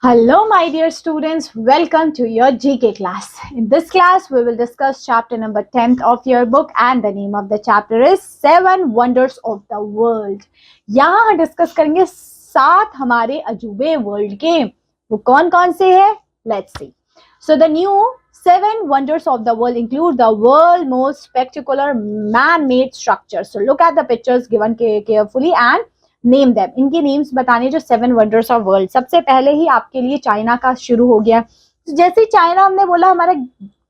Hello, my dear students. Welcome to your GK class. In this class, we will discuss chapter number 10th of your book, and the name of the chapter is 7 Wonders of the World. यहाँ हम discuss करेंगे 7 हमारे अजूबे world के. वो कौन कौन से है? Let's see. So the new 7 wonders of the world include the world's most spectacular man-made structures. So look at the pictures given carefully and name them. इनके नेम्स बताने जो 7 वंडर्स ऑफ वर्ल्ड. सबसे पहले ही आपके लिए चाइना का शुरू हो गया. तो जैसे ही चाइना हमने बोला, हमारा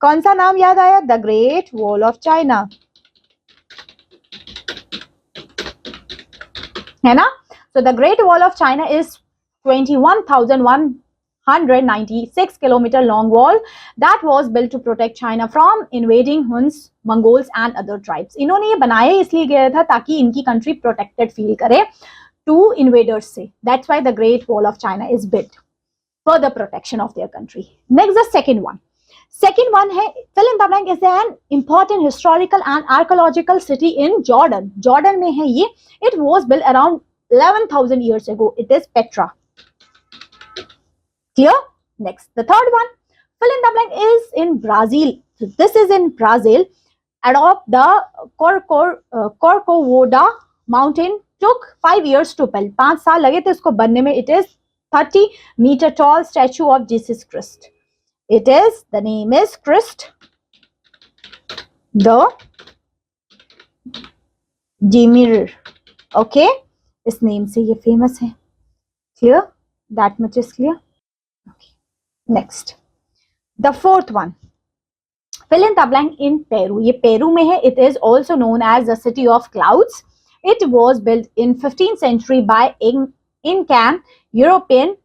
कौन सा नाम याद आया? The great wall of China, है ना. So the great wall of China is 21,196 kilometre long wall that was built to protect China from invading Huns, Mongols and other tribes. इन्होंने ये बनाया इसलिए गया था ताकि इनकी कंट्री प्रोटेक्टेड फील करे to invaders say. That's why the Great Wall of China is built for the protection of their country. Next, the second one. Second one है fill in the blank is an important historical and archaeological city in Jordan. Jordan में है ये. It was built around 11,000 years ago. It is Petra. Clear? Next, the third one. Fill in the blank is in Brazil. So this is in Brazil. Atop the Corcovado mountain took 5 years to build. 5 साल लगे थे इसको बनने में. It is 30 meter tall statue of Jesus Christ. It is, the name is Christ the Demir. Okay, इस name से ये famous है. Clear? That much is clear. Okay. Next, the fourth one. Fill in the blank in Peru. ये Peru में है. It is also known as the city of clouds. It was built in 15th century by Incan European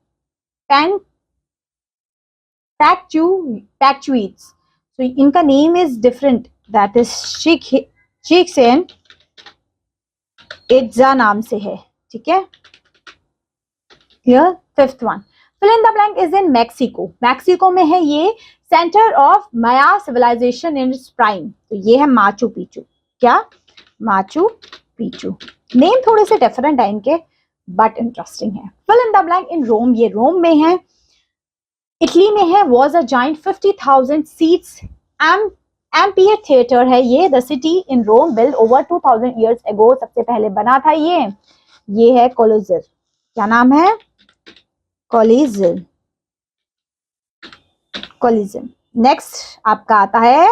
Pactuites. So इनका name is different. That is Chichen Itza नाम से है. ठीक है. Here, fifth one. Fill in the blank is in Mexico. Mexico में है ये center of Maya civilization in its prime. तो ये है माचू पिचू. क्या? Machu Picchu. नेम थोड़े से डिफरेंट है इनके, बट इंटरेस्टिंग है. Fill in the blank in Rome. ये रोम में है, इटली में है. Was a giant 50,000 seats amphitheatre है ये. The city in Rome build over 2,000 years ago. सबसे पहले बना था ये है कोलोजिल. क्या नाम है? कोलिजिल. नेक्स्ट आपका आता है,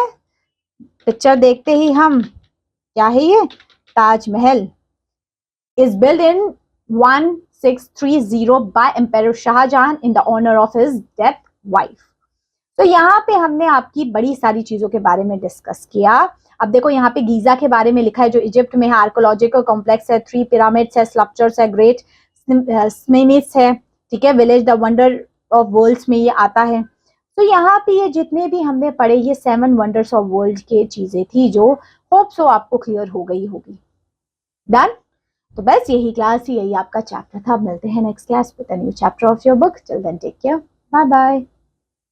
पिक्चर देखते ही हम, क्या है ये? Taj Mahal. is built in 1630 by Emperor Shahjahan in the honor of his dead wife. तो यहाँ पे हमने आपकी बड़ी सारी चीजों के बारे में डिस्कस किया. अब देखो यहाँ पे गीजा के बारे में लिखा है जो इजिप्ट में है. आर्कोलॉजिकल कॉम्प्लेक्स है, 3 पिरामिड्स है, स्कल्पचर्स है, ग्रेट स्मेनिस है. ठीक है. Village the wonder of worlds में ये आता है. तो यहाँ पे ये जितने भी हमने पढ़े ये 7 वंडर्स ऑफ वर्ल्ड के चीजें थी जो होप सो आपको क्लियर हो गई होगी. डन. तो बस यही क्लास थी, यही आपका चैप्टर था. अब मिलते हैं next class with a new chapter of your book. Till then take care. Bye bye.